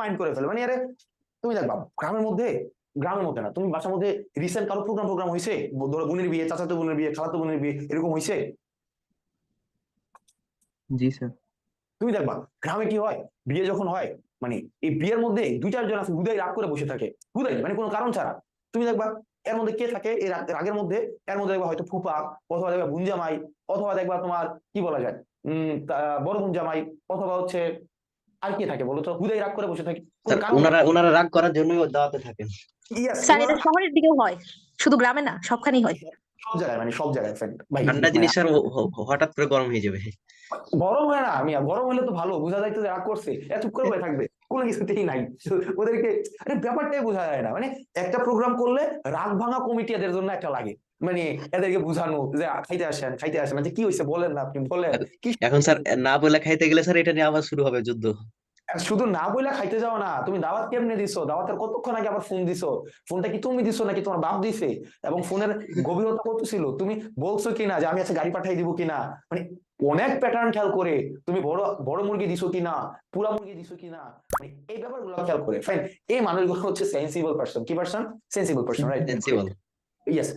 Mind করে ফেলে, মানে আরে তুমি দেখবা গ্রামের মধ্যে না, তুমি বাসার মধ্যে রিসেন্ট কারো প্রোগ্রাম হয়েছে, ধরো বোনের বিয়ে, চাচাতো বোনের বিয়ে, খালাতো বোনের বিয়ে, এরকম হয়েছে? জি স্যার। তুমি দেখবা গ্রামে কি হয়, বিয়ে যখন হয়, মানে এই বিয়ের মধ্যে দুই চারজন আছে হুদাই রাগ করে বসে থাকে, হুদাই মানে কোনো কারণ ছাড়া। তুমি দেখবা এর মধ্যে কে থাকে, এই রাগের মধ্যে, এর মধ্যে দেখবা হয়তো ফুপা, অথবা দেখবা বুনজামাই, অথবা দেখবা তোমার কি বলা যায়, বড় বুনজামাই, অথবা হচ্ছে আর কে থাকে বলো তো, হুদাই রাগ করে বসে থাকে কোনো স্যার কারণ নাই। ওনারা ওনারা রাগ করার জন্যই দাওয়াতে থাকেন। ইয়েস, স্যার এটা শহরের দিকেও হয়, শুধু গ্রামে না, সবখানেই হয়। সব জায়গায়, মানে সব জায়গায় fact, ভাই ঠান্ডা মানে জিনিস স্যার হঠাৎ করে গরম হয়ে যাবে। গরম হয় না, আমি গরম হলে তো ভালো, বোঝা যায় তো যে রাগ করছে, চুপ করে বসে থাকবে, কোনো কিছুতেই নাই। ওদেরকে আরে ব্যাপারটাই বোঝা যায় না, মানে একটা প্রোগ্রাম করলে রাগ ভাঙা কমিটি এদের জন্য একটা লাগে, মানে এদেরকে বোঝানো যে খাইতে আসেন, যে কি হয়েছে বলেন না, আপনি বলেন আর কি। এখন স্যার না বলে খাইতে গেলে স্যার এটা নিয়ে আবার শুরু হবে যুদ্ধ। শুধু না বইলা খাইতে যাও না, তুমি দাওয়াত কেমনে দিছো, দাওয়াতের কতক্ষণ আগে আবার ফোন দিছো, ফোনটা কি তুমি দিছো নাকি তোমার বাপ দিছে, এবং ফোনের গভীরতা কত ছিল, তুমি বলছো কিনা যে আমি আজকে গাড়ি পাঠাই দিব কিনা, মানে অনেক প্যাটার্ন খেয়াল করে, তুমি বড় বড় মুরগি দিছো কিনা, পুরা মুরগি দিছো কিনা, মানে এই ব্যাপারগুলো খেয়াল করে। ফাইন, এই মানুষগুলো হচ্ছে সেন্সিবল পার্সন, কি person, sensible person, right? Sensible. Yes.